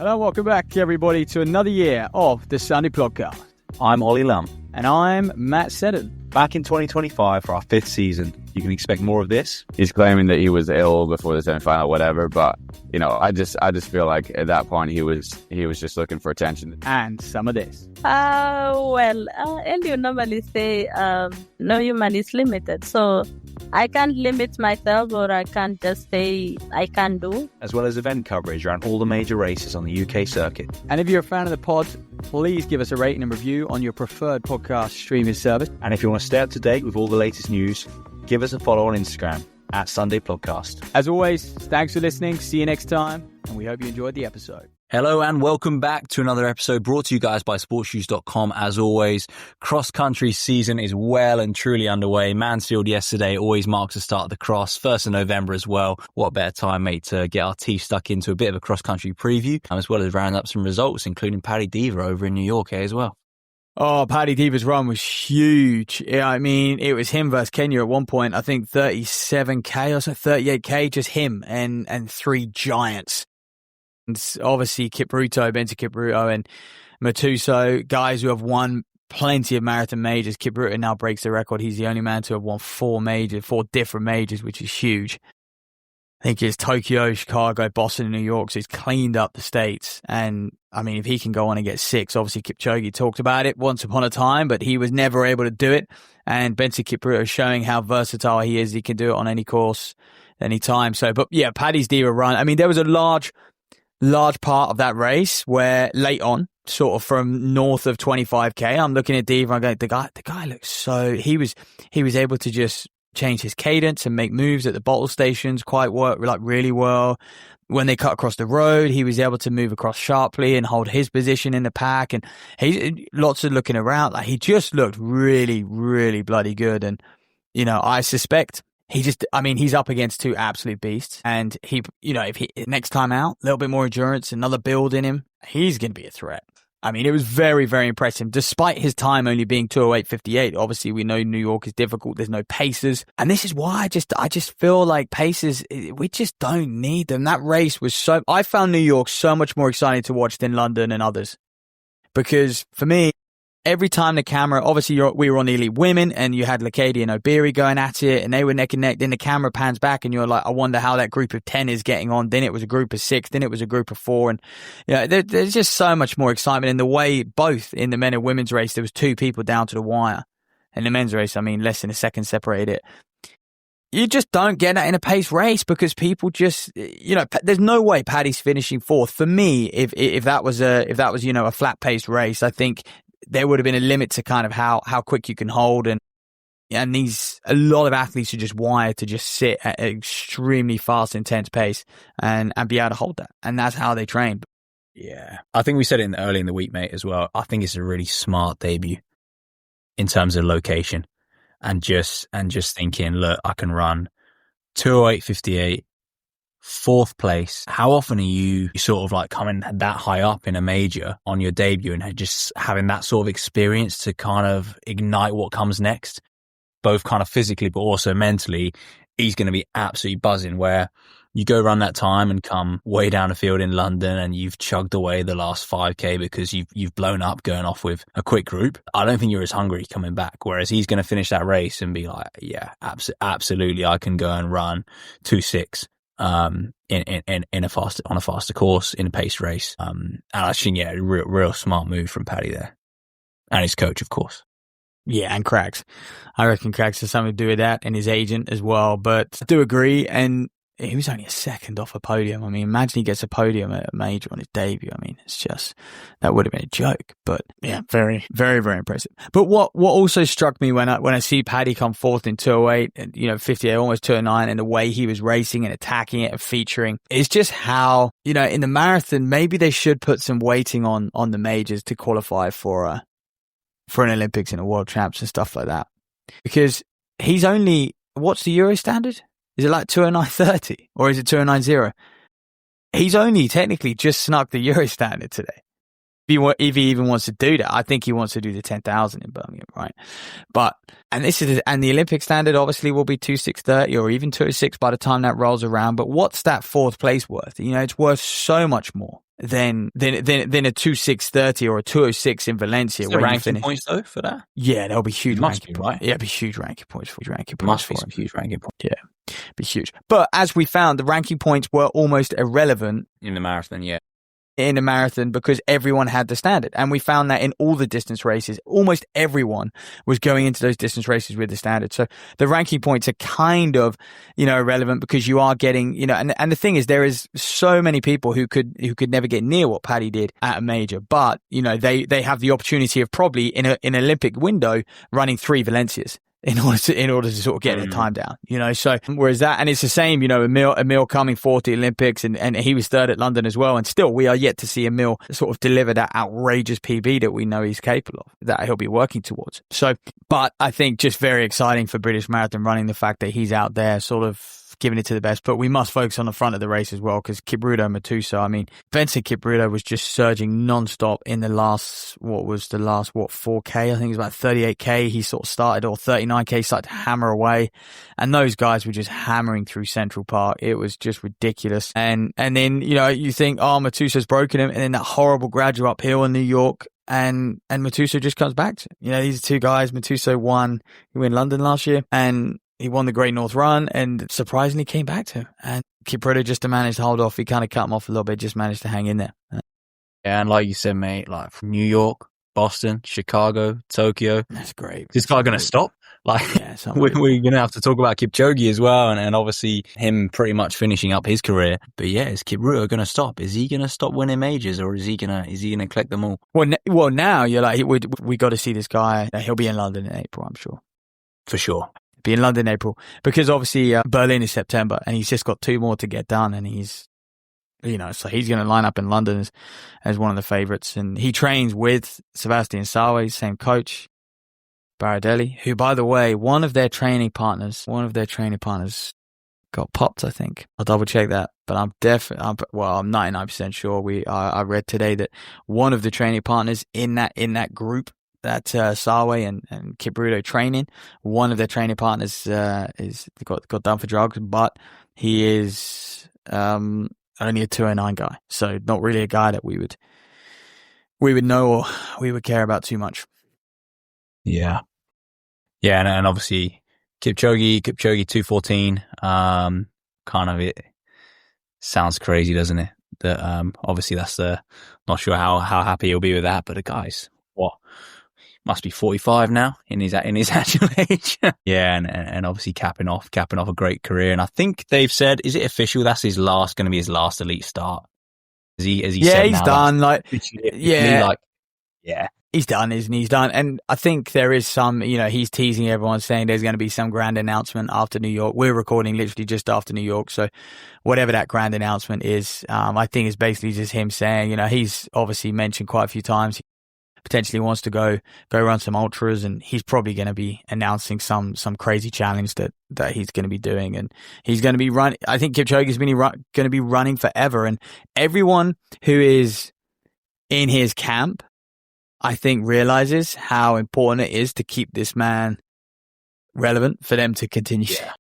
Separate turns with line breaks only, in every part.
Hello, welcome back, everybody, to another year of the Sunday Podcast.
I'm Ollie Lum.
And I'm Matt Seddon.
Back in 2025 for our 5th season. You can expect more of this.
He's claiming that he was ill before the semi-final, whatever, but, you know, I just feel like at that point he was just looking for attention.
And some of this.
You normally say, no human is limited. So I can't limit myself, or I can't just say I can do.
As well as event coverage around all the major races on the UK circuit.
And if you're a fan of the pod, please give us a rating and review on your preferred podcast streaming service.
And if you want to stay up to date with all the latest news, give us a follow on Instagram at Sunday Podcast.
As always, thanks for listening. See you next time. And we hope you enjoyed the episode.
Hello and welcome back to another episode brought to you guys by sportshoes.com. As always, cross-country season is well and truly underway. Mansfield yesterday always marks the start of the cross. 1st of November as well. What better time, mate, to get our teeth stuck into a bit of a cross-country preview, as well as round up some results, including Paddy Diva over in New York as well.
Oh, Paddy Diva's run was huge. Yeah, I mean, it was him versus Kenya at one point. I think 37K or so, 38K, just him and 3 giants. And obviously, Benti Kipruto and Matuso, guys who have won plenty of marathon majors. Kipruto now breaks the record. He's the only man to have won 4 different majors, which is huge. I think it's Tokyo, Chicago, Boston, and New York. So he's cleaned up the states. And I mean, if he can go on and get 6, obviously Kipchoge talked about it once upon a time, but he was never able to do it. And Benti Kipruto is showing how versatile he is. He can do it on any course, any time. So, but yeah, Paddy's Diva run. I mean, there was a large part of that race where late on, sort of from north of 25K, I'm looking at Diva and I'm going, the guy looks so, he was able to just change his cadence and make moves at the bottle stations really well. When they cut across the road, he was able to move across sharply and hold his position in the pack. And he lots of looking around. Like, he just looked really, really bloody good. And, you know, I suspect he's up against 2 absolute beasts. And if he next time out, a little bit more endurance, another build in him, he's going to be a threat. I mean, it was very, very impressive, despite his time only being 2:08:58. Obviously, we know New York is difficult. There's no pacers. And this is why I just feel like pacers, we just don't need them. That race was I found New York so much more exciting to watch than London and others. Because for me, every time the camera, obviously we were on the elite women and you had Lacady and Obiri going at it and they were neck and neck. Then the camera pans back and you're like, I wonder how that group of 10 is getting on. Then it was a group of 6. Then it was a group of 4. And there's just so much more excitement in the way both in the men and women's race, there was 2 people down to the wire. In the men's race, I mean, less than a second separated it. You just don't get that in a pace race because people just, there's no way Paddy's finishing 4th. For me, if that was a flat paced race, I think there would have been a limit to kind of how quick you can hold. And a lot of athletes are just wired to just sit at an extremely fast, intense pace and be able to hold that. And that's how they train.
Yeah. I think we said it early in the week, mate, as well. I think it's a really smart debut in terms of location and just thinking, look, I can run 2:08:58. 4th place. How often are you sort of like coming that high up in a major on your debut and just having that sort of experience to kind of ignite what comes next, both kind of physically, but also mentally? He's going to be absolutely buzzing where you go run that time and come way down the field in London and you've chugged away the last 5K because you've blown up going off with a quick group. I don't think you're as hungry coming back. Whereas he's going to finish that race and be like, yeah, absolutely. I can go and run 2:06. On a faster course in a paced race. And I think, yeah, real smart move from Paddy there. And his coach, of course.
Yeah, and Craggs. I reckon Craggs has something to do with that and his agent as well. But I do agree. And he was only a second off a podium. I mean, imagine he gets a podium at a major on his debut. I mean, it's just, that would have been a joke. But yeah, very, very, very impressive. But what also struck me when I see Paddy come 4th in 2:08 and, 58, almost 2:09, and the way he was racing and attacking it and featuring, is just how, in the marathon, maybe they should put some weighting on the majors to qualify for an Olympics and a World Champs and stuff like that. Because he's only, what's the Euro standard? Is it like 2:09:30 or is it 2:09:0? He's only technically just snuck the Euro standard today. If he even wants to do that, I think he wants to do the 10,000 in Birmingham, right? And the Olympic standard obviously will be 2:06:30 or even 2:06 by the time that rolls around. But what's that 4th place worth? It's worth so much more. than a 2:6:30 or a 2:06 in Valencia.
Is there
where you
ranking
finish.
points though for that?
Yeah, there'll be huge
must
ranking
be,
points.
right?
Yeah, it'll be huge ranking points for
Must be
him.
some huge ranking points.
Yeah, be huge. But as we found, the ranking points were almost irrelevant
In the marathon, yeah.
in a marathon because everyone had the standard. And we found that in all the distance races, almost everyone was going into those distance races with the standard. So the ranking points are kind of, irrelevant because you are getting, and the thing is, there is so many people who could never get near what Paddy did at a major, but, they have the opportunity of probably in an Olympic window running 3 Valencias. In order to sort of get their time down, so whereas that, and it's the same, Emil coming 4th at Olympics and he was 3rd at London as well. And still we are yet to see Emil sort of deliver that outrageous PB that we know he's capable of, that he'll be working towards. So, but I think just very exciting for British marathon running, the fact that he's out there sort of giving it to the best, but we must focus on the front of the race as well because Kipruto Matuso, I mean, Vincent Kipruto was just surging non-stop in the last 4K, I think it was about 38K he sort of started, or 39K started to hammer away, and those guys were just hammering through Central Park. It was just ridiculous. And then, you think, oh, Matuso's broken him, and then that horrible gradual uphill in New York, and Matuso just comes back to it. These are 2 guys. Matuso won in London last year, and he won the Great North Run and surprisingly came back to him. And Kipruto just managed to hold off. He kind of cut him off a little bit, just managed to hang in there.
Yeah, and like you said, mate, like from New York, Boston, Chicago, Tokyo.
That's great.
This guy going to stop? Like,
yeah,
we're going to have to talk about Kipchoge as well, and obviously him pretty much finishing up his career. But yeah, is Kipruto going to stop? Is he going to stop winning majors, or is he going to collect them all?
Well, now you're like, we got to see this guy. He'll be in London in April, I'm sure.
For sure.
Be in London in April, because obviously Berlin is September and he's just got 2 more to get done, and he's, so he's going to line up in London as one of the favourites. And he trains with Sebastian Sawe, same coach, Baradelli, who, by the way, one of their training partners got popped, I think. I'll double check that, but I'm 99% sure. I read today that one of the training partners in that group, that Sawe and Kipruto training, one of their training partners is got done for drugs, but he is only a 209 guy, so not really a guy that we would know or we would care about too much.
Yeah, and obviously Kipchoge 214. Kind of, it sounds crazy, doesn't it? That obviously that's not sure how happy he'll be with that, but the guy's must be 45 now in his actual age. Yeah, and obviously capping off a great career. And I think they've said, is it official? That's going to be his last elite start. Has he said
he's
now?
done.
Yeah.
He's done, isn't he? He's done. And I think there is some, he's teasing everyone, saying there's going to be some grand announcement after New York. We're recording literally just after New York. So whatever that grand announcement is, I think it's basically just him saying, he's obviously mentioned quite a few times he potentially wants to go run some ultras, and he's probably going to be announcing some crazy challenge that he's going to be doing. And he's going to be running. I think Kipchoge's going to be running forever. And everyone who is in his camp, I think, realizes how important it is to keep this man relevant, for them to continue. Yeah.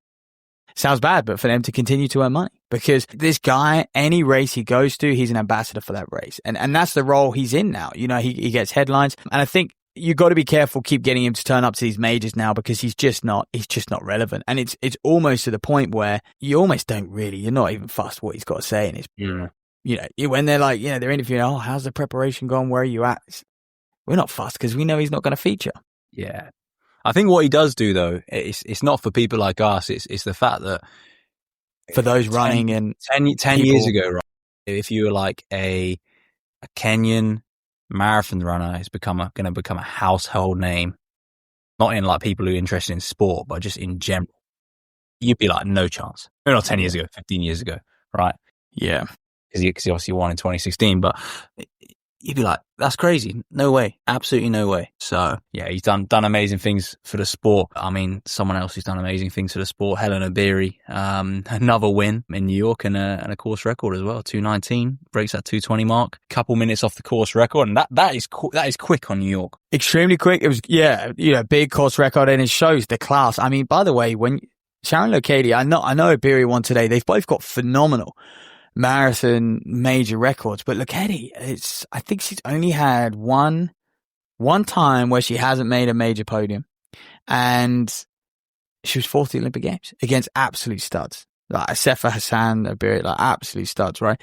Sounds bad, but for them to continue to earn money, because this guy, any race he goes to, he's an ambassador for that race. And that's the role he's in now. He gets headlines, and I think you got to be careful, keep getting him to turn up to these majors now, because he's just not relevant. And it's almost to the point where you almost you're not even fussed what he's got to say in his, when they're like, they're interviewing, oh, how's the preparation gone? Where are you at? We're not fussed because we know he's not going to feature. Yeah.
I think what he does do, though, it's not for people like us. It's the fact that
for those running
10 years ago, right, if you were like a Kenyan marathon runner, it's going to become a household name. Not in like people who are interested in sport, but just in general. You'd be like, no chance. Maybe not 10 years ago, 15 years ago, right?
Yeah.
Because he obviously won in 2016, but you'd be like, that's crazy. No way. Absolutely no way. So, yeah, he's done amazing things for the sport. I mean, someone else who's done amazing things for the sport, Helen Obiri, another win in New York and a course record as well. 2:19, breaks that 2:20 mark. Couple minutes off the course record, and that is quick on New York.
Extremely quick. It was, big course record, and it shows the class. I mean, by the way, when Sharon Lokedi, I know Obiri won today, they've both got phenomenal marathon major records. But look, Eddie, I think she's only had one time where she hasn't made a major podium, and she was fourth at the Olympic Games against absolute studs. Like Asefa Hassan, like absolute studs, right?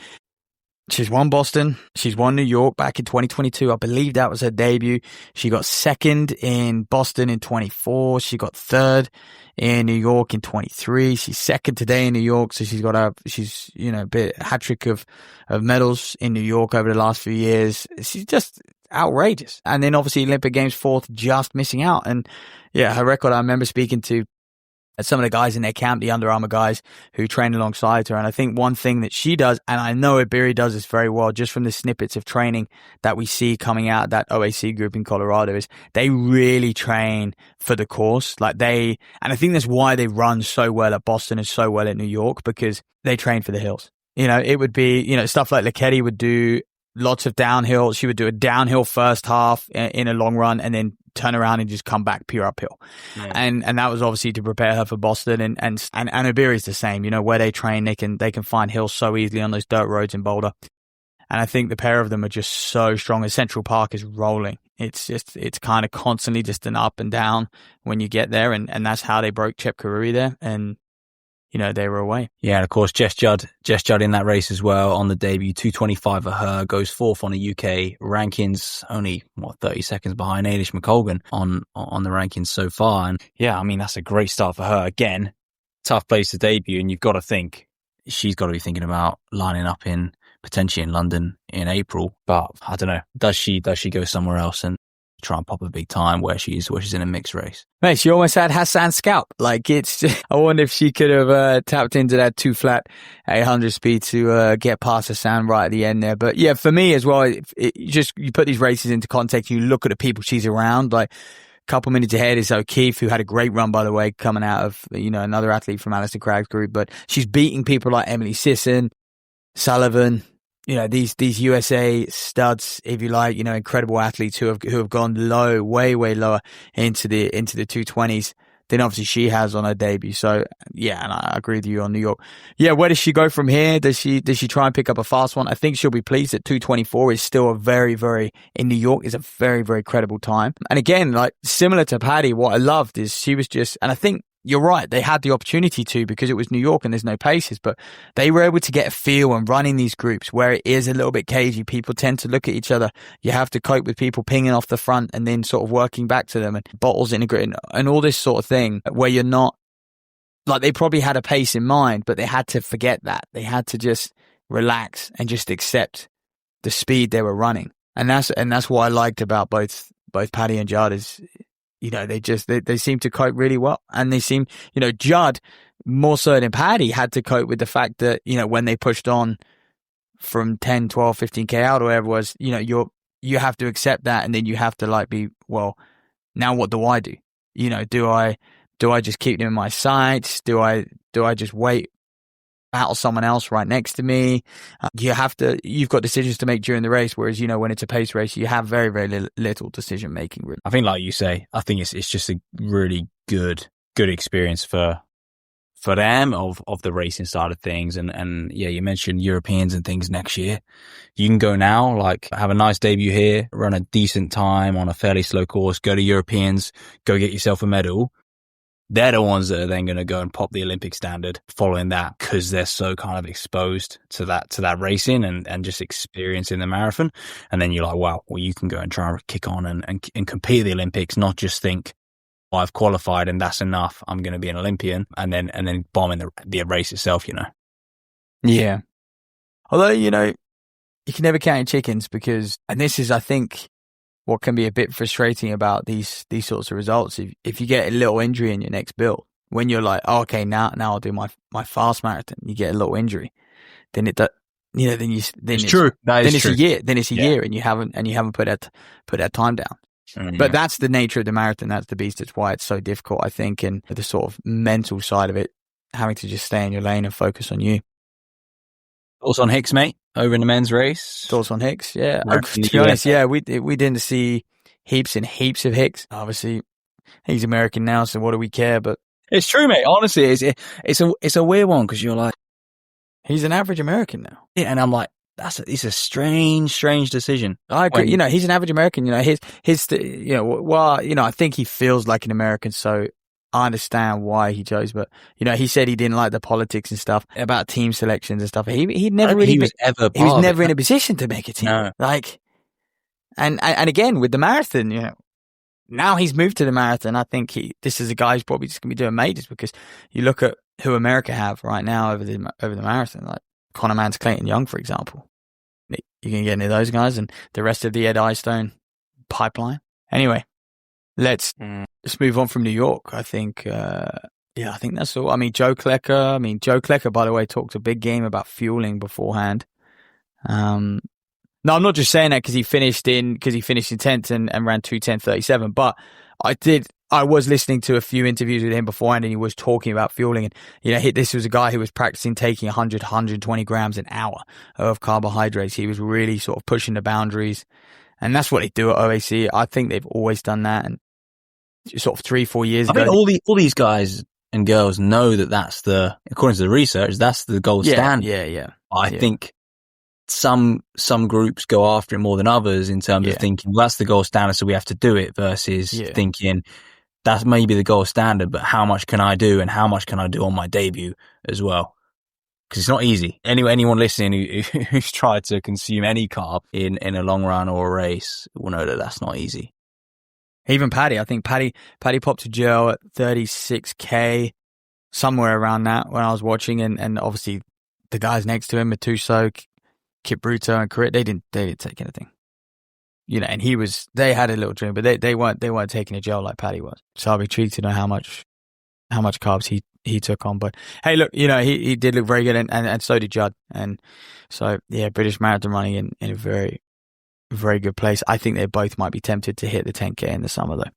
She's won Boston. She's won New York back in 2022. I believe that was her debut. She got second in Boston in 24. She got third in New York in 23. She's second today in New York. So she's got a hat trick of medals in New York over the last few years. She's just outrageous. And then obviously Olympic Games fourth, just missing out. And yeah, her record, I remember speaking to some of the guys in their camp, the Under Armour guys who train alongside her. And I think one thing that she does, and I know Ibiri does this very well, just from the snippets of training that we see coming out of that OAC group in Colorado, is they really train for the course. And I think that's why they run so well at Boston and so well at New York, because they train for the hills. It would be, stuff like Lekedi would do lots of downhill. She would do a downhill first half in a long run and then turn around and just come back pure uphill. Yeah. And that was obviously to prepare her for Boston, and Ibiri's the same, where they train, they can find hills so easily on those dirt roads in Boulder. And I think the pair of them are just so strong. As Central Park is rolling, it's kind of constantly just an up and down when you get there. And that's how they broke Chep Karuri there. And they were away.
Yeah, and of course, Jess Judd in that race as well on the debut, 2:25 for her, goes fourth on the UK rankings, only 30 seconds behind Ailish McColgan on the rankings so far. And yeah, I mean, that's a great start for her. Again, tough place to debut, and you've got to think she's got to be thinking about lining up potentially in London in April. But I don't know, does she go somewhere else and try and pop a big time where she's in a mixed race?
Mate, she almost had Hassan's scalp. It's just, I wonder if she could have tapped into that 2 flat 800 speed to get past Hassan right at the end there. But yeah, for me as well, you put these races into context, you look at the people she's around, like a couple minutes ahead is O'Keefe, who had a great run, by the way, coming out of, another athlete from Alistair Craig's group, but she's beating people like Emily Sisson, Sullivan, these USA studs, if you like, incredible athletes who have gone low, way lower into the 220s than obviously she has on her debut. So yeah, and I agree with you on New York. Yeah, where does she go from here? Does she try and pick up a fast one? I think she'll be pleased that 2:24 is still a very, very, in New York, is a very, very credible time. And again, like similar to Paddy, what I loved is she was just, and I think you're right, they had the opportunity to, because it was New York and there's no paces, but they were able to get a feel and run in these groups where it is a little bit cagey. People tend to look at each other. You have to cope with people pinging off the front and then sort of working back to them, and bottles integrating and all this sort of thing, where you're not, like, they probably had a pace in mind, but they had to forget that. They had to just relax and just accept the speed they were running. And that's what I liked about both Paddy and Judd is, they seem to cope really well. And they seem, Judd, more so than Paddy, had to cope with the fact that, when they pushed on from 10, 12, 15K out or whatever it was, you have to accept that. And then you have to be, well, now what do I do? Do I just keep them in my sights? Do I just wait, battle someone else right next to me? You've got decisions to make during the race, whereas, when it's a pace race, you have very, very little decision making. Really.
I think, like you say, I think it's just a really good experience for them of the racing side of things. And yeah, you mentioned Europeans and things next year. You can go now, have a nice debut here, run a decent time on a fairly slow course, go to Europeans, go get yourself a medal. They're the ones that are then going to go and pop the Olympic standard following that, because they're so kind of exposed to that racing and just experiencing the marathon. And then you're like, wow, well, you can go and try and kick on and compete at the Olympics, not just think, I've qualified and that's enough, I'm going to be an Olympian, and then bombing the race itself,
Yeah. Although, you can never count your chickens, because, and this is, I think, what can be a bit frustrating about these sorts of results. If you get a little injury in your next build, when you're like, oh, okay, now I'll do my fast marathon, you get a little injury, then it does, then it's
true. Then
it's a year. Then it's a year, and you haven't put that time down. Mm-hmm. But that's the nature of the marathon. That's the beast. It's why it's so difficult, I think, and the sort of mental side of it, having to just stay in your lane and focus on you.
Thoughts on Hicks, mate, over in the men's race?
Thoughts on Hicks, yeah. To be honest, yeah, we didn't see heaps and heaps of Hicks. Obviously, he's American now, so what do we care? But
it's true, mate. Honestly, it's a weird one, because you're like,
He's an average American now.
Yeah, and I'm like, it's a strange decision.
I agree. He's an average American. I think he feels like an American, so I understand why he chose. But he said he didn't like the politics and stuff about team selections and stuff. He was never in a position to make a team.
No.
And again with the marathon, now he's moved to the marathon. I think this is a guy who's probably just going to be doing majors, because you look at who America have right now over the marathon, like Conor Mann's Clayton Young, for example. You can get into those guys and the rest of the Ed Eyestone pipeline. Anyway, let's move on from New York. I think, I think that's all. I mean, Joe Klecker, by the way, talked a big game about fueling beforehand. No, I'm not just saying that because he finished in 10th and ran 2:10:37, but I was listening to a few interviews with him beforehand, and he was talking about fueling. And, this was a guy who was practicing taking 100, 120 grams an hour of carbohydrates. He was really sort of pushing the boundaries. And that's what they do at OAC. I think they've always done that. And sort of 3-4 years ago.
I think all these guys and girls know that's according to the research, that's the gold standard.
Yeah.
I think some groups go after it more than others in terms of thinking, well, that's the gold standard, so we have to do it, versus thinking, that's maybe the gold standard, but how much can I do, and how much can I do on my debut as well? Because it's not easy. Anyone listening who's tried to consume any carb in a long run or a race will know that that's not easy.
Even Paddy, I think Paddy popped a gel at 36K, somewhere around that when I was watching, and obviously the guys next to him, Matuso, Kip Bruto, and Corrit, they didn't take anything. And they had a little drink, but they weren't taking a gel like Paddy was. So I'll be intrigued to know how much carbs he took on. But hey, look, he did look very good, and so did Judd. And so British marathon running in a very, very good place. I think they both might be tempted to hit the 10K in the summer though.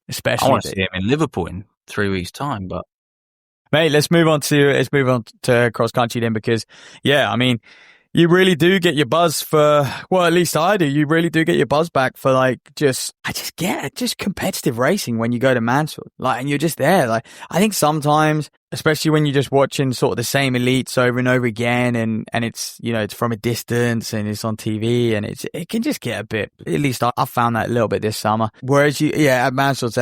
Especially
I want to see him in Liverpool in 3 weeks' time, but
mate, let's move on to cross country then, because you really do get your buzz for, well, at least I do. You really do get your buzz back for just competitive racing when you go to Mansfield. And you're just there. I think sometimes, especially when you're just watching sort of the same elites over and over again, and it's, it's from a distance and it's on TV, and it can just get a bit, at least I found that a little bit this summer. Whereas at Mansfield,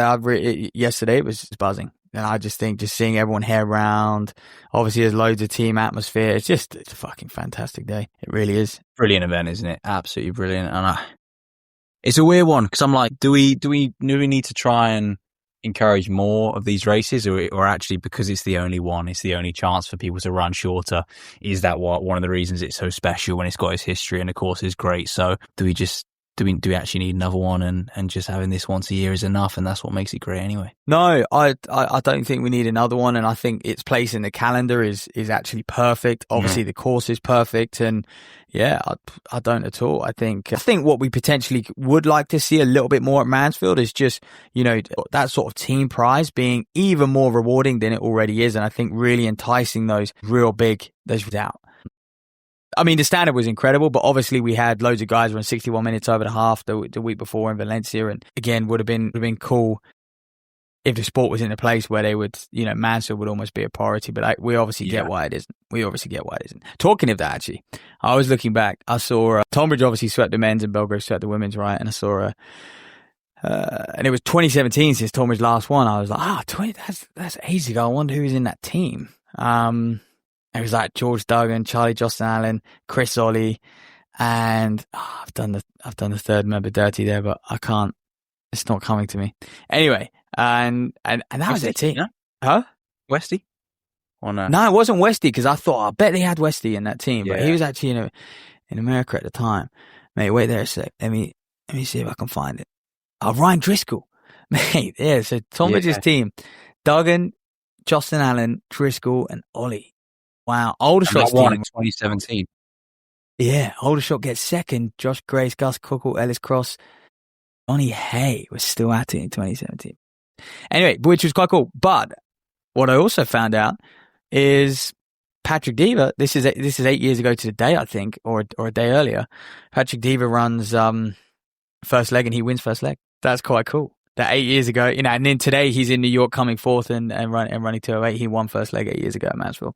yesterday it was buzzing. And I just think seeing everyone here around, obviously there's loads of team atmosphere. It's a fucking fantastic day. It really is.
Brilliant event, isn't it? Absolutely brilliant. And it's a weird one, because I'm like, do we need to try and encourage more of these races, or actually, because it's the only one, it's the only chance for people to run shorter? Is that one of the reasons it's so special when it's got its history and the course is great? So do we actually need another one, and just having this once a year is enough, and that's what makes it great anyway?
No, I don't think we need another one, and I think its place in the calendar is actually perfect. Obviously the course is perfect, and I don't at all. I think what we potentially would like to see a little bit more at Mansfield is just, that sort of team prize being even more rewarding than it already is, and I think really enticing those out. I mean, the standard was incredible, but obviously we had loads of guys run 61 minutes over the half the week before in Valencia, and again, would have been cool if the sport was in a place where they would, Mansfield would almost be a priority. But we obviously get why it isn't. Talking of that, actually, I was looking back. I saw Tonbridge obviously swept the men's and Belgrave swept the women's, right? And I saw and it was 2017 since Tonbridge last one. I was like, 20, that's ages ago. I wonder who was in that team. It was like George Duggan, Charlie Justin Allen, Chris Ollie, and I've done the third member dirty there, but I can't. It's not coming to me. Anyway, and that was their team.
No?
Huh?
Westy? Or no?
No, it wasn't Westy, because I thought I bet they had Westy in that team, but he was actually in America at the time. Mate, wait there a sec. Let me see if I can find it. Oh, Ryan Driscoll, mate. Yeah, so Tonbridge's team: Duggan, Justin Allen, Driscoll, and Ollie. Wow, Aldershot's
won
team
in 2017.
Yeah, Aldershot gets second. Josh Grace, Gus Cookle, Ellis Cross, Johnny Hay was still at it in 2017. Anyway, which was quite cool. But what I also found out is Patrick Diva. This is 8 years ago to the day, I think, or a day earlier. Patrick Diva runs first leg, and he wins first leg. That's quite cool. that 8 years ago, and then today he's in New York coming fourth and running 208. He won first leg 8 years ago at Mansfield.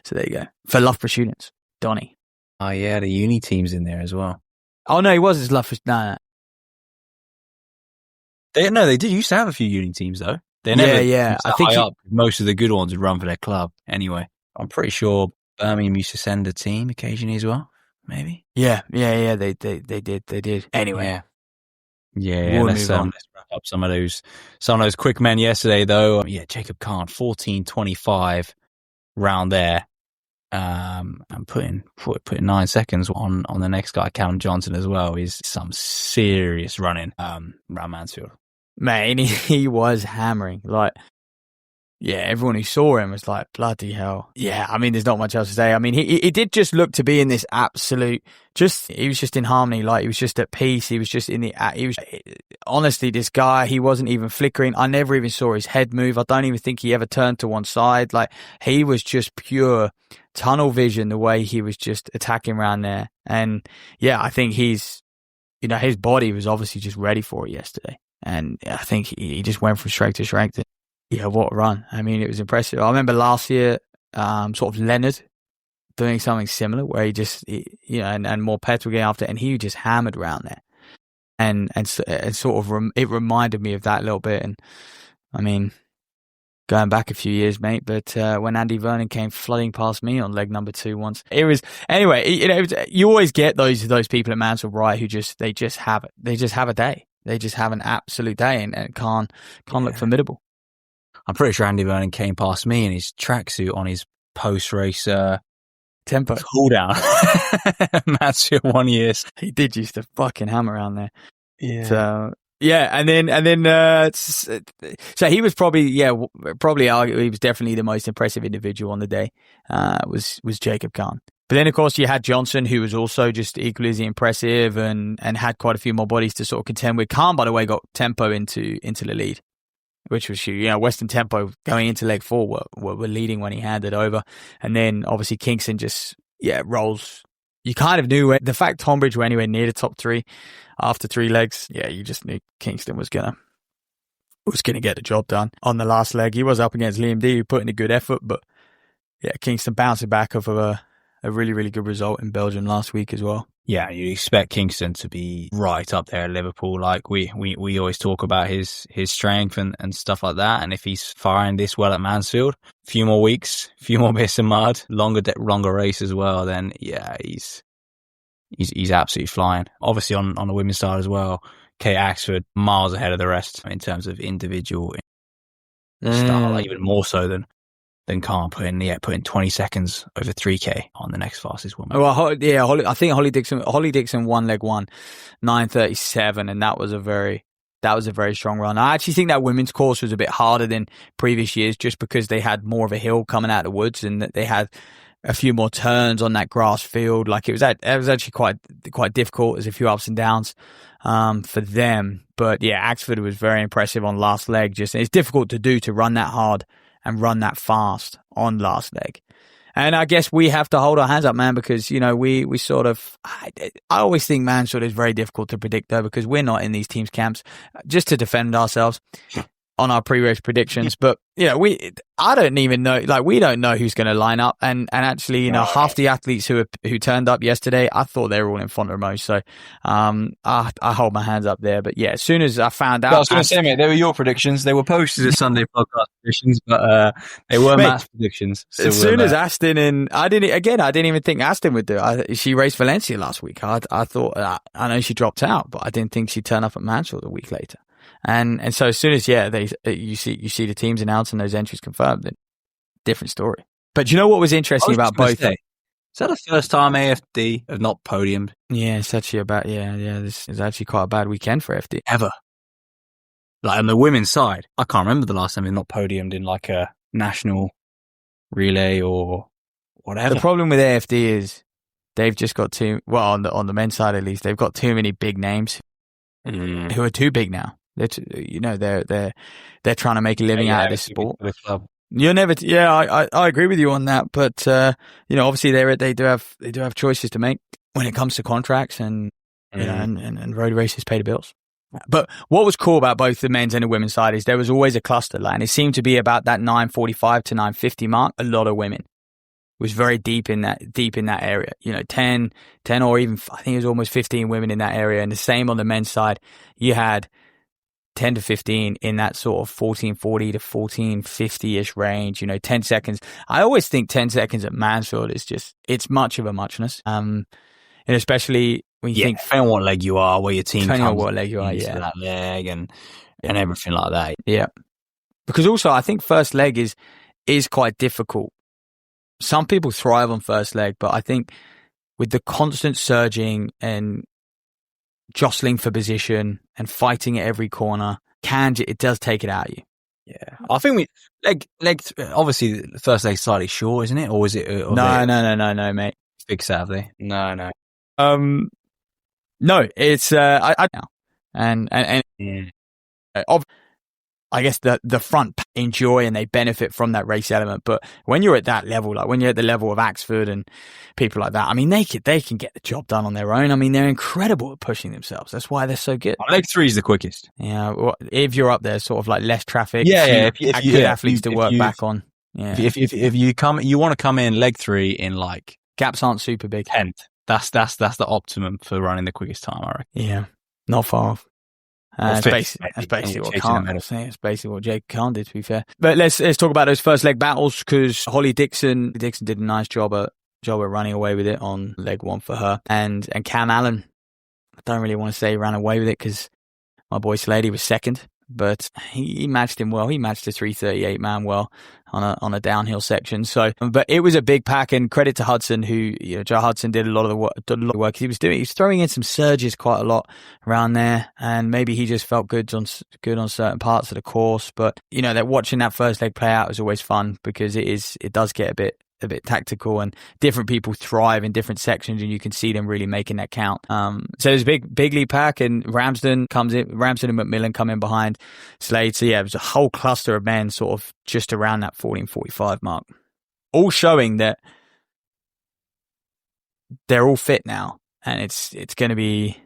So there you go. For Loughborough students, Donny.
Oh, yeah, the uni team's in there as well.
Oh, no, he was his Loughborough. No.
They did used to have a few uni teams, though. They never
I think
up. Most of the good ones would run for their club anyway. I'm pretty sure Birmingham used to send a team occasionally as well, maybe.
Yeah, they did. Anyway.
Yeah, let's wrap up some of those quick men yesterday, though. Yeah, Jacob Cann, 14:25 round there. And putting 9 seconds on the next guy, Callum Johnson, as well, is some serious running around Mansfield.
Man, he was hammering. Like, yeah, everyone who saw him was like, bloody hell. Yeah, I mean, there's not much else to say. I mean, he did just look to be in this absolute, he was just in harmony. Like, he was just at peace. He was just honestly, this guy, he wasn't even flickering. I never even saw his head move. I don't even think he ever turned to one side. Like, he was just pure tunnel vision, the way he was just attacking around there. And yeah, I think his body was obviously just ready for it yesterday. And I think he just went from strength to strength. Yeah, what a run. I mean, it was impressive. I remember last year, sort of Leonard doing something similar where and more petrol getting after it, and he just hammered around there. And sort of, it reminded me of that a little bit. And I mean, going back a few years, mate, but when Andy Vernon came flooding past me on leg number 2 once, it was, anyway, you always get those people at Mansfield, right, who they just have it. They just have a day. They just have an absolute day and can't look formidable.
I'm pretty sure Andy Vernon came past me in his tracksuit on his post-race
tempo
cool down. Mansfield 1 year.
He did used to fucking hammer around there.
Yeah.
So yeah, and then so he was probably arguably he was definitely the most impressive individual on the day. Was Jacob Cann. But then, of course, you had Johnson, who was also just equally as impressive and had quite a few more bodies to sort of contend with. Cann, by the way, got tempo into the lead, which was huge. Western Tempo going into leg 4 were leading when he handed over. And then, obviously, Kingston just, rolls. You kind of knew the fact Tonbridge were anywhere near the top 3 after 3 legs. Yeah, you just knew Kingston was gonna get the job done. On the last leg, he was up against Liam D, who put in a good effort, but yeah, Kingston bouncing back off of a really, really good result in Belgium last week as well.
Yeah, you expect Kingston to be right up there at Liverpool. Like we always talk about his strength and stuff like that. And if he's firing this well at Mansfield, a few more weeks, a few more bits of mud, longer race as well, then yeah, he's absolutely flying. Obviously on the women's side as well, Kate Axford miles ahead of the rest in terms of individual style, like even more so than Cann putting 20 seconds over 3K on the next fastest woman.
Well, yeah, I think Holly Dixon won leg 1, 9:37, and that was a very strong run. I actually think that women's course was a bit harder than previous years, just because they had more of a hill coming out of the woods, and that they had a few more turns on that grass field. Like it was actually quite difficult. There's a few ups and downs for them, but yeah, Axford was very impressive on last leg. Just it's difficult to run that hard and run that fast on last leg. And I guess we have to hold our hands up, man, because, we sort of, I always think Mansfield is very difficult to predict, though, because we're not in these teams' camps just to defend ourselves on our pre-race predictions. But, I don't even know, like, we don't know who's going to line up. And actually, half the athletes who turned up yesterday, I thought they were all in front of most. So, I hold my hands up there. But yeah, as soon as I found out.
I was going to say, mate, they were your predictions. They were posted as Sunday podcast predictions, but they were Matt's predictions.
So as soon as Aston I didn't even think Aston would do it. She raced Valencia last week. I thought, I know she dropped out, but I didn't think she'd turn up at Mansfield a week later. And so as soon as you see the teams announced and those entries confirmed, then different story. But you know what was interesting about both?
Is that the first time AFD have not podiumed?
Yeah, it's actually this is actually quite a bad weekend for FD
ever. Like on the women's side, I can't remember the last time they've not podiumed in like a national relay or whatever.
The problem with AFD is they've just got on the men's side at least, they've got too many big names who are too big now. They're trying to make a living out of this sport. You're never, I agree with you on that. But obviously they do have choices to make when it comes to contracts and and road races pay the bills. But what was cool about both the men's and the women's side is there was always a cluster line. It seemed to be about that 9:45 to 9:50 mark. A lot of women. It was very deep in that area. 10 or even I think it was almost 15 women in that area. And the same on the men's side. You had 10 to 15 in that sort of 14:40 to 14:50-ish range, 10 seconds. I always think 10 seconds at Mansfield is it's much of a muchness. And especially when you think,
depending on what leg you are, where your team
depending
comes
on what leg you are, yeah.
that leg and everything like that.
Yeah. Because also I think first leg is quite difficult. Some people thrive on first leg, but I think with the constant surging and jostling for position and fighting at every corner, it does take it out of you.
Yeah, I think leg. Obviously, the first leg's slightly short, isn't it? Or is it?
No, mate.
Big Saturday. No.
No, it's I and I guess the front enjoy and they benefit from that race element. But when you're at that level, like when you're at the level of Axford and people like that, I mean, they can get the job done on their own. I mean, they're incredible at pushing themselves. That's why they're so good.
Leg 3 is the quickest.
Yeah, well, if you're up there, sort of like less traffic.
Yeah.
If you good athletes to work back on. Yeah.
If you want to come in leg 3 in like
gaps aren't super big.
10th. That's the optimum for running the quickest time, I reckon.
Yeah, not far off. That's basically what Jake Cann did, to be fair. But let's talk about those first leg battles, because Holly Dixon did a nice job at running away with it on leg 1 for her, and Cam Allen, I don't really want to say he ran away with it because my boy Slady was second, but he matched him well. He matched the 3:38 man well on a downhill section. So, but it was a big pack, and credit to Hudson, who Joe Hudson did a lot of the work he was doing. He was throwing in some surges quite a lot around there, and maybe he just felt good on certain parts of the course. But that watching that first leg play out was always fun, because it does get a bit tactical, and different people thrive in different sections, and you can see them really making that count. So there's a big lead pack, and Ramsden and McMillan come in behind Slade. So yeah, it was a whole cluster of men sort of just around that 14:45 mark, all showing that they're all fit now, and it's going to be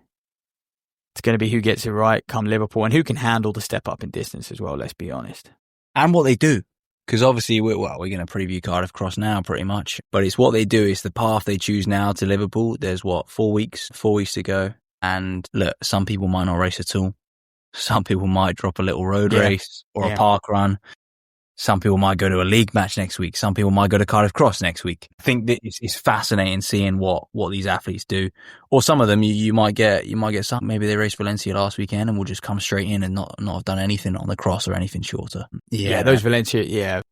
who gets it right come Liverpool, and who can handle the step up in distance as well, let's be honest.
And what they do. Because obviously, we're going to preview Cardiff Cross now, pretty much. But it's what they do. It's the path they choose now to Liverpool. There's 4 weeks to go. And look, some people might not race at all. Some people might drop a little road race or a park run. Some people might go to a league match next week. Some people might go to Cardiff Cross next week. I think that it's fascinating seeing what these athletes do. Or some of them, you might get some. Maybe they raced Valencia last weekend and will just come straight in and not have done anything on the cross or anything shorter.
Yeah, those Valencia, yeah.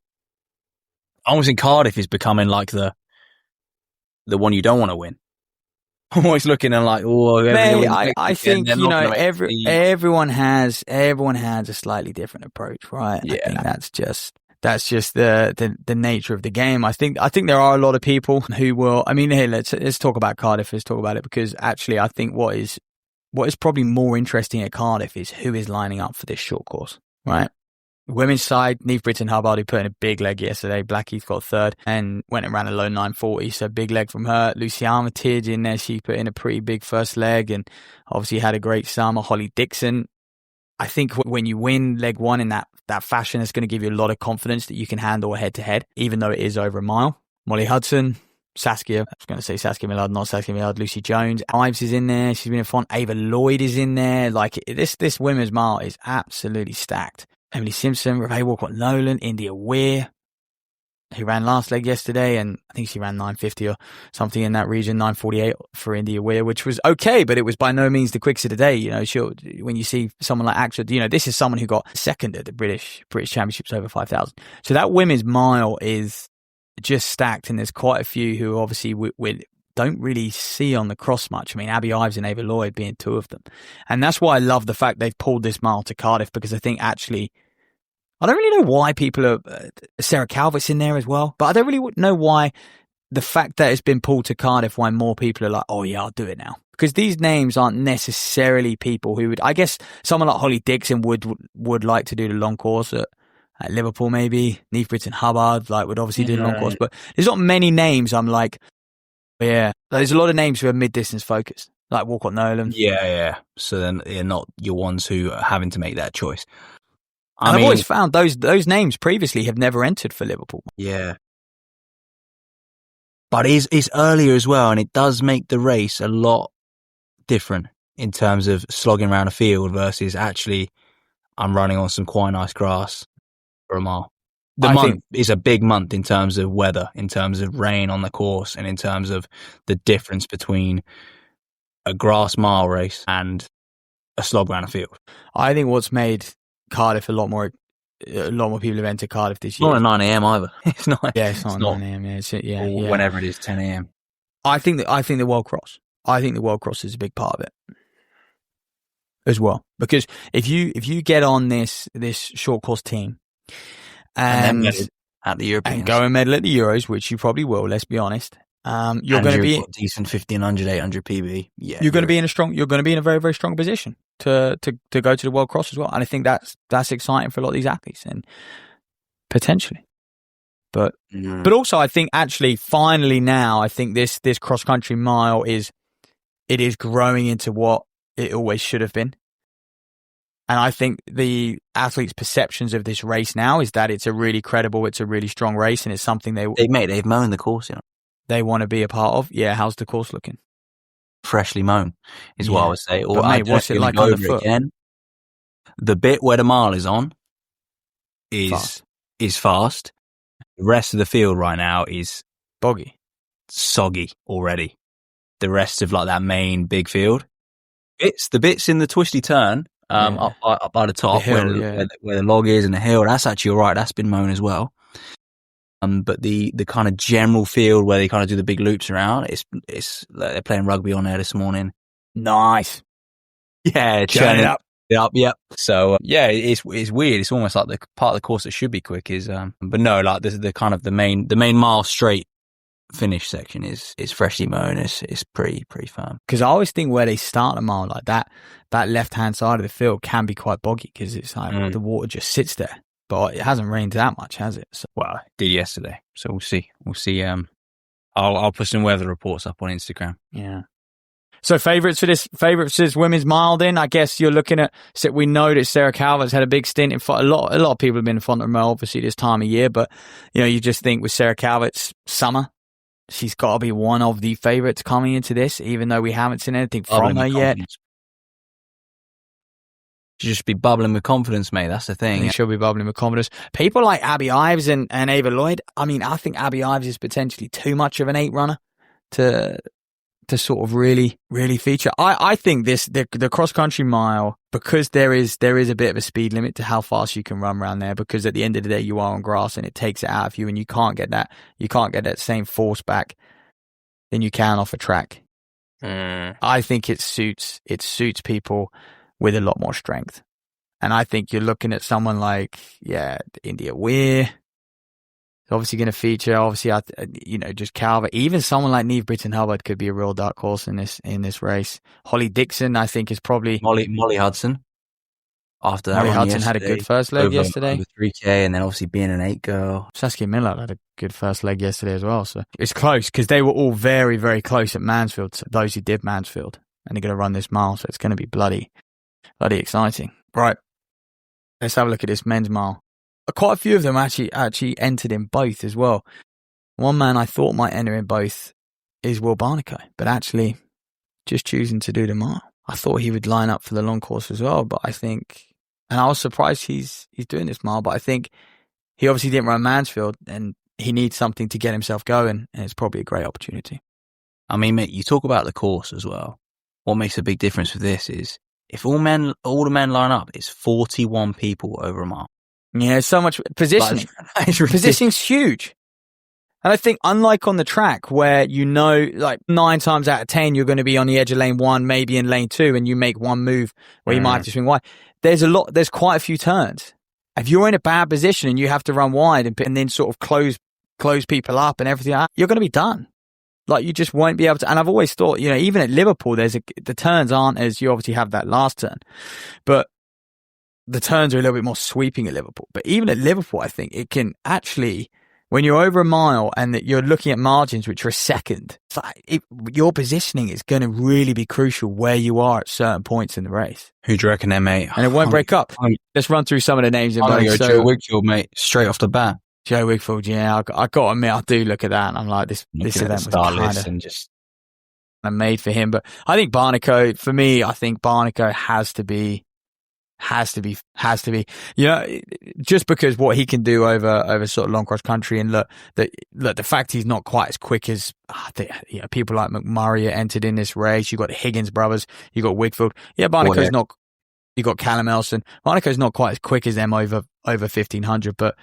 I almost think Cardiff is becoming like the one you don't want to win. Almost looking and like,
I think everyone has a slightly different approach, right? Yeah, I think that's just the nature of the game. I think there are a lot of people who will. I mean, hey, let's talk about Cardiff. Let's talk about it, because actually, I think what is probably more interesting at Cardiff is who is lining up for this short course, right? Women's side, Neve Britton-Hubbard, who put in a big leg yesterday. Blackheath got third and went and ran a low 9:40, so big leg from her. Lucy Armitage in there, she put in a pretty big first leg and obviously had a great summer. Holly Dixon, I think when you win leg 1 in that fashion, it's going to give you a lot of confidence that you can handle a head-to-head, even though it is over a mile. Molly Hudson, Saskia, I was going to say Saskia Millard, not Saskia Millard, Lucy Jones. Ives is in there, she's been in fun. Ava Lloyd is in there. Like, this women's mile is absolutely stacked. Emily Simpson, Rebecca Walcott-Nolan, India Weir, who ran last leg yesterday, and I think she ran 9:50 or something in that region, 9:48 for India Weir, which was okay, but it was by no means the quickest of the day. When you see someone like Axford, this is someone who got second at the British Championships over 5,000. So that women's mile is just stacked, and there's quite a few who obviously we don't really see on the cross much. I mean, Abby Ives and Ava Lloyd being two of them. And that's why I love the fact they've pulled this mile to Cardiff, because I think actually, I don't really know why people are, Sarah Calvert's in there as well, but I don't really know why the fact that it's been pulled to Cardiff, why more people are like, oh yeah, I'll do it now. Because these names aren't necessarily people who would, I guess someone like Holly Dixon would like to do the long course at Liverpool maybe. Neve Britton-Hubbard would obviously do the long course, but there's not many names I'm like, yeah, there's a lot of names who are mid-distance focused. like Walcott Nolan.
Yeah. So then they're not your ones who are having to make that choice.
And I've always found those names previously have never entered for Liverpool.
Yeah. But it's earlier as well, and it does make the race a lot different in terms of slogging around a field versus actually I'm running on some quite nice grass for a mile. The month is a big month in terms of weather, in terms of rain on the course, and in terms of the difference between a grass mile race and a slog around a field.
I think what's made Cardiff a lot more people have entered Cardiff this year.
Not at 9 a.m. either. It's not.
Yeah, it's not 9 a.m. Yeah,
or whenever it is, 10 a.m.
I think the World Cross. I think the World Cross is a big part of it as well, because if you get on this short course team and
then at the Europeans
and go and medal at the Euros, which you probably will, let's be honest, you're going to be
decent 1500, 800 PB. Yeah,
you're going to be in a very, very strong position to go to the World Cross as well, and I think that's exciting for a lot of these athletes and potentially. But also, I think actually, finally now, I think this cross country mile is growing into what it always should have been. And I think the athletes' perceptions of this race now is that it's a really credible, it's a really strong race, and it's something
they've mown the course,
they want to be a part of. Yeah, how's the course looking?
Freshly mown is what I would say. Or
but mate, what's it like on the foot?
Again. The bit where the mile is on is fast. The rest of the field right now is
boggy,
soggy already. The rest of like that main big field, the bits in the twisty turn up by the top, the hill, where the log is and the hill, that's actually all right. That's been mown as well. But the kind of general field where they kind of do the big loops around, it's they're playing rugby on there this morning.
Nice.
Yeah,
churning up.
Yep. So it's weird. It's almost like the part of the course that should be quick is, but no, like this is the kind of the main mile straight finish section is freshly mown. It's pretty firm.
Because I always think where they start a mile like that left hand side of the field can be quite boggy because it's like the water just sits there. But it hasn't rained that much, has it? So,
well, it did yesterday. So we'll see. I'll put some weather reports up on Instagram.
Yeah. So favourites for this women's mile then, I guess you're looking at, so we know that Sarah Calvert's had a big stint in a lot of people have been in Fontenoy obviously this time of year, but you just think with Sarah Calvert's summer, she's got to be one of the favourites coming into this, even though we haven't seen anything from her yet.
She'll just be bubbling with confidence, mate. That's the thing.
She'll be bubbling with confidence. People like Abby Ives and Ava Lloyd, I mean, I think Abby Ives is potentially too much of an 8 runner to sort of really, really feature. I think the cross-country mile, because there is a bit of a speed limit to how fast you can run around there, because at the end of the day you are on grass and it takes it out of you and you can't get that same force back than you can off a track. I think it suits people with a lot more strength. And I think you're looking at someone like, India Weir. Obviously going to feature, just Calvert. Even someone like Niamh Britton-Hubbard could be a real dark horse in this race. Holly Dixon, I think, is probably...
Molly Hudson. After that
Molly Hudson had a good first leg yesterday.
Over 3K, and then obviously being an 8 girl.
Saskia Miller had a good first leg yesterday as well. So it's close because they were all very, very close at Mansfield, so those who did Mansfield. And they're going to run this mile, so it's going to be bloody exciting. Right. Let's have a look at this men's mile. Quite a few of them actually entered in both as well. One man I thought might enter in both is Will Barnacle, but actually just choosing to do the mile. I thought he would line up for the long course as well, but I think, and I was surprised he's doing this mile, but I think he obviously didn't run Mansfield and he needs something to get himself going, and it's probably a great opportunity.
I mean, mate, you talk about the course as well. What makes a big difference with this is if all the men line up, it's 41 people over a mile.
Yeah, so much positioning. Positioning's huge. And I think unlike on the track where like 9 times out of 10 you're going to be on the edge of lane 1, maybe in lane 2, and you make one move where you might have to swing wide. There's quite a few turns. If you're in a bad position and you have to run wide and then sort of close people up and everything, you're going to be done. Like you just won't be able to. And I've always thought, even at Liverpool, the turns aren't as, you obviously have that last turn, but the turns are a little bit more sweeping at Liverpool. But even at Liverpool, I think it can actually when you're over a mile and that you're looking at margins which are a second, it's like your positioning is going to really be crucial where you are at certain points in the race.
Who do you reckon there, mate?
And it won't break up. Let's run through some of the names.
I'm going to go Joe Wigfield, mate, straight off the bat.
Joe Wigfield, yeah. I got to admit, I do look at that and I'm like, this event was kind of
just
made for him. But I think Barnico, for me, I think Barnico has to be, you know, just because what he can do over sort of long cross country, and look, the fact he's not quite as quick as people like McMurray are entered in this race. You got the Higgins brothers, you got Wigfield. Yeah, Barnico's not. You got Callum Elson. Barnico's not quite as quick as them over 1500, but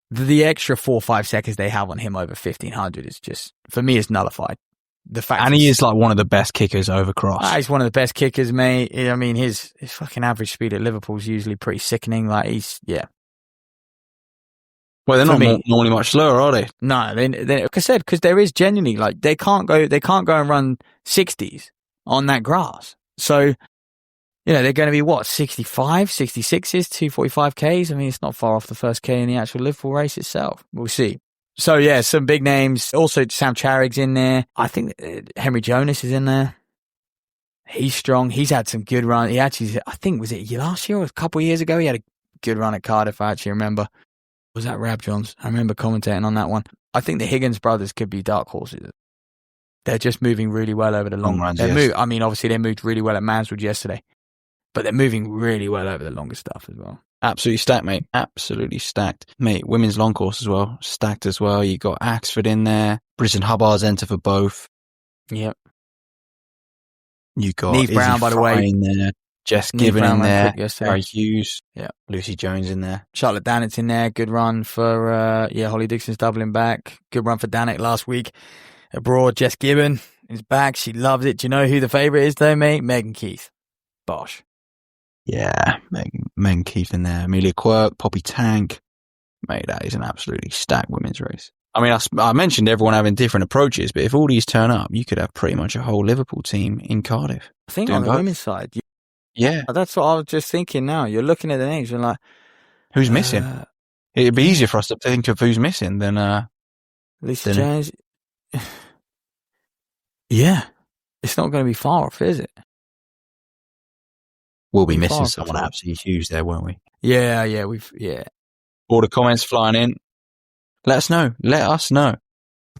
the extra 4 or 5 seconds they have on him over 1500 is just, for me, it's nullified. The fact,
and he is like one of the best kickers over cross.
He's one of the best kickers, mate. I mean, his fucking average speed at Liverpool's usually pretty sickening. Like
Well, they're not normally much slower, are they?
No, they like I said, because there is genuinely, like, they can't go and run 60s on that grass. So, you know, they're going to be 65, 66s, 245Ks. I mean, it's not far off the first K in the actual Liverpool race itself. We'll see. So, yeah, some big names. Also, Sam Charig's in there. I think Henry Jonas is in there. He's strong. He's had some good run. He actually, I think, was it last year or a couple of years ago? He had a good run at Cardiff, I actually remember. Was that Rab Johns? I remember commentating on that one. I think the Higgins brothers could be dark horses. They're just moving really well over the long runs. I mean, obviously, they moved really well at Mansfield yesterday, but they're moving really well over the longer stuff as well.
Absolutely stacked, mate. Absolutely stacked. Mate, women's long course as well. Stacked as well. You got Axford in there. Brisbane Hubbard's enter for both.
Yep.
You got
Neve Brown, by the way.
In there. Jess Gibbon in there. Harry Hughes.
Yeah.
Lucy Jones in there.
Charlotte Dannett's in there. Good run for, Holly Dixon's doubling back. Good run for Dannett last week abroad. Jess Gibbon is back. She loves it. Do you know who the favourite is though, mate? Megan Keith. Bosh.
Yeah, Megan Keith in there. Amelia Quirk, Poppy Tank. Mate, that is an absolutely stacked women's race. I mean, I mentioned everyone having different approaches, but if all these turn up, you could have pretty much a whole Liverpool team in Cardiff.
I think on the women's side,
yeah.
That's what I was just thinking now. You're looking at the names and like...
Who's missing? It'd be easier for us to think of who's missing than...
Lisa Jones. Yeah. It's not going to be far off, is it?
We'll be missing someone absolutely huge there, won't we?
Yeah.
All the comments flying in. Let us know.
I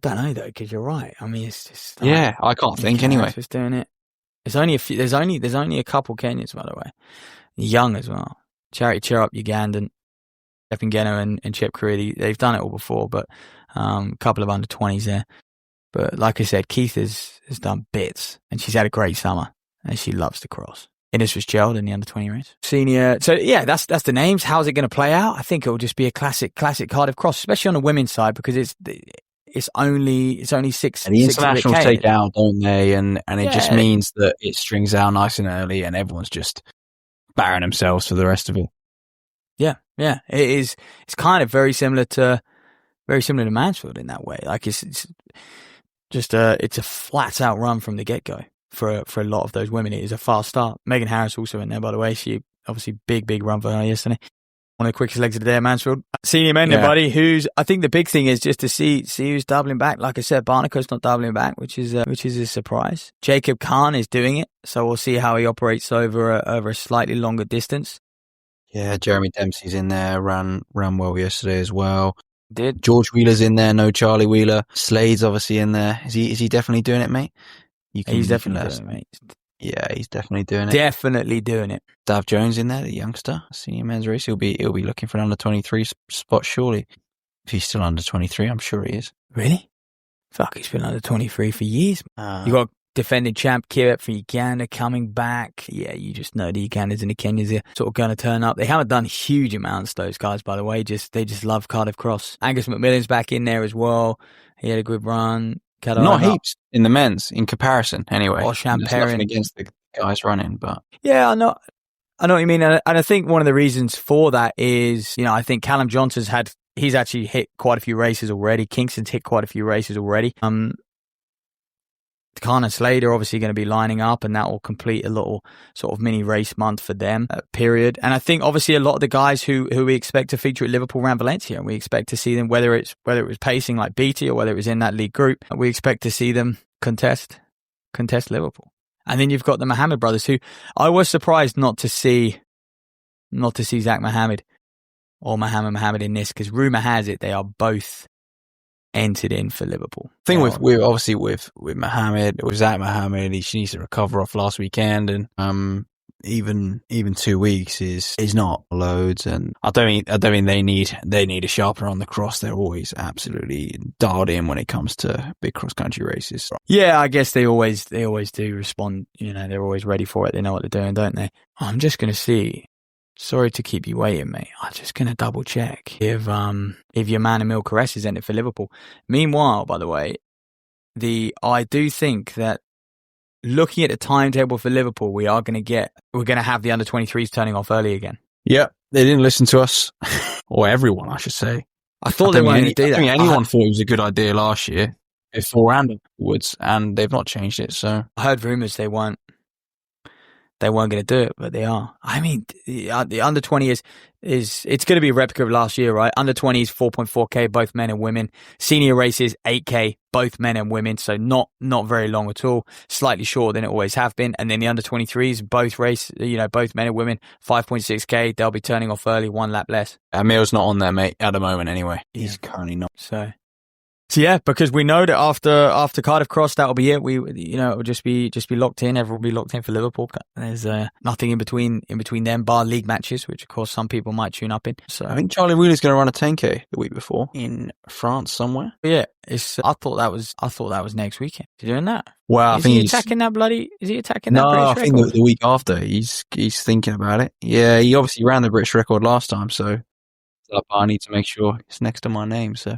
don't know though, because you're right. I mean, it's just...
Yeah, I can't think anyway.
Just doing it. There's only a few. There's only a couple Kenyans, by the way. Young as well. Charity Cherup, Ugandan, Epingeno and Chip Curry. They've done it all before, but a couple of under 20s there. But like I said, Keith has done bits, and she's had a great summer, and she loves to cross. Ines Fitzgerald in the under 20 race. Senior. So yeah, that's the names. How's it going to play out? I think it will just be a classic Cardiff cross, especially on the women's side, because it's only six.
And the internationals take out, don't they? And it just means that it strings out nice and early, and everyone's just barring themselves for the rest of it.
Yeah. It is. It's kind of very similar to Mansfield in that way. Like it's just it's a flat out run from the get go for a lot of those women. It is a fast start. Megan Harris also in there, by the way. She obviously big run for her yesterday. One of the quickest legs of the day at Mansfield. Senior men, buddy, I think the big thing is just to see who's doubling back. Like I said, Barnico's not doubling back, which is a surprise. Jacob Cann is doing it, so we'll see how he operates over a slightly longer distance.
Yeah, Jeremy Dempsey's in there, ran well yesterday as well.
Did
George Wheeler's in there? No Charlie Wheeler. Slade's obviously in there. Is he definitely doing it, mate?
He's definitely doing it, mate.
Yeah, he's definitely doing it.
Definitely doing it.
Dav Jones in there, the youngster, senior men's race. He'll be looking for an under 23 spot, surely. If he's still under 23, I'm sure he is.
Really? Fuck, he's been under 23 for years. You got defending champ Kirep from Uganda coming back. Yeah, you just know the Ugandans and the Kenyans are sort of going to turn up. They haven't done huge amounts, those guys, by the way. They just love Cardiff Cross. Angus McMillan's back in there as well. He had a good run.
Not heaps in the men's, in comparison, anyway.
Or Champagne.
Nothing against the guys running, but...
Yeah, I know what you mean. And I think one of the reasons for that is, I think Callum Johnson's he's actually hit quite a few races already. Kingston's hit quite a few races already. Cann and Slade are obviously going to be lining up, and that will complete a little sort of mini race month for them, period. And I think obviously a lot of the guys who we expect to feature at Liverpool around Valencia, and we expect to see them, whether it was pacing like Beatty or whether it was in that league group, we expect to see them contest Liverpool. And then you've got the Mohammed brothers, who I was surprised not to see Zach Mohammed or Mohammed in this, because rumour has it they are both entered in for Liverpool.
Thing with obviously with Mohammed, with Zach Mohammed, he needs to recover off last weekend, and even 2 weeks is not loads. And I don't mean they need a sharpener on the cross. They're always absolutely dialed in when it comes to big cross country races.
Yeah, I guess they always do respond. They're always ready for it. They know what they're doing, don't they? I'm just gonna see. Sorry to keep you waiting, mate. I'm just going to double check if your man Emil Caress is in it for Liverpool. Meanwhile, by the way, I do think that looking at the timetable for Liverpool, we're going to have the under-23s turning off early again.
Yeah, they didn't listen to us, or everyone, I should say.
I thought they weren't going to do that.
I think anyone thought it was a good idea last year, before and afterwards, and they've not changed it. So
I heard rumours they weren't going to do it, but they are. I mean, the under 20 is it's going to be a replica of last year, right? Under 20 is 4.4k, both men and women. Senior races 8k, both men and women. So not very long at all. Slightly shorter than it always have been. And then the under 23s, both men and women, 5.6k. They'll be turning off early, 1 lap less.
Emil's not on there, mate, at the moment. Anyway, he's currently not.
So yeah, because we know that after Cardiff Cross, that'll be it. It'll just be locked in. Everyone will be locked in for Liverpool. There's nothing in between them, bar league matches, which of course some people might tune up in. So
I think Charlie Wheeler's going to run a 10k the week before in France somewhere.
Yeah, I thought that was next weekend. Is he doing that?
Well, I think
he's attacking that bloody. Is he attacking that?
No,
British
I think
record?
the week after he's thinking about it. Yeah, he obviously ran the British record last time, so I need to make sure it's next to my name. So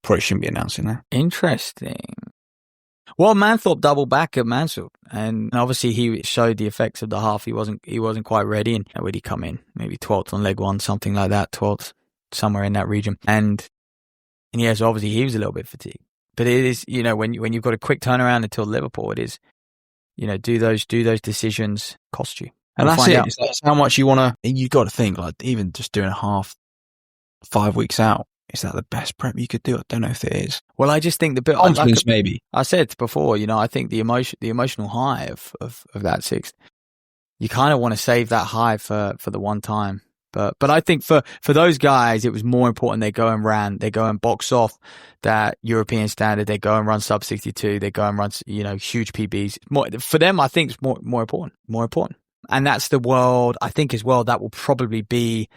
probably shouldn't be announcing that.
Interesting. Well, Manthorpe doubled back at Mansfield, and obviously he showed the effects of the half. He wasn't quite ready, and would he come in maybe 12th on leg one, something like that, 12th somewhere in that region, and yes, obviously he was a little bit fatigued. But it is, when you've got a quick turnaround until Liverpool, it is, do those decisions cost you,
and that's it. That's how much you want to. You got to think, like, even just doing a half 5 weeks out. Is that the best prep you could do? I don't know if it is.
Well, I just think the bit
confidence, maybe.
I said before, I think the emotional high of that sixth, you kind of want to save that high for the one time. But I think for those guys, it was more important they go and box off that European standard. They go and run sub 62. They go and run huge PBs. For them, I think it's more important. And that's the world, I think as well, that will probably be,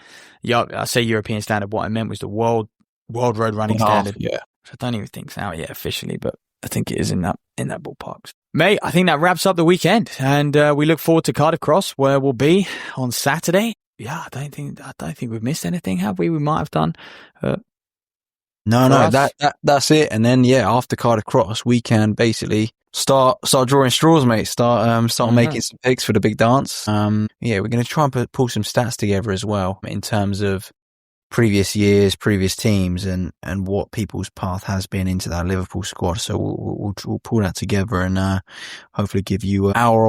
I say European standard, what I meant was the world road running standard.
Yeah.
I don't even think it's out yet officially, but I think it is in that ballpark. Mate, I think that wraps up the weekend, and we look forward to Cardiff Cross, where we'll be on Saturday. Yeah, I don't think we've missed anything, have we? We might have done.
No, that's it. And then after Cardiff Cross, we can basically start drawing straws, mate. Start making some picks for the big dance. We're going to try and pull some stats together as well in terms of previous years, previous teams, and what people's path has been into that Liverpool squad. So we'll pull that together and hopefully give you our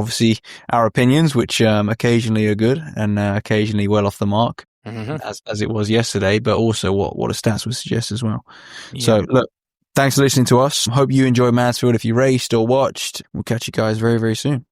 opinions, which occasionally are good and occasionally well off the mark, as it was yesterday, but also what the stats would suggest as well. Yeah. So look, thanks for listening to us. Hope you enjoyed Mansfield if you raced or watched. We'll catch you guys very, very soon.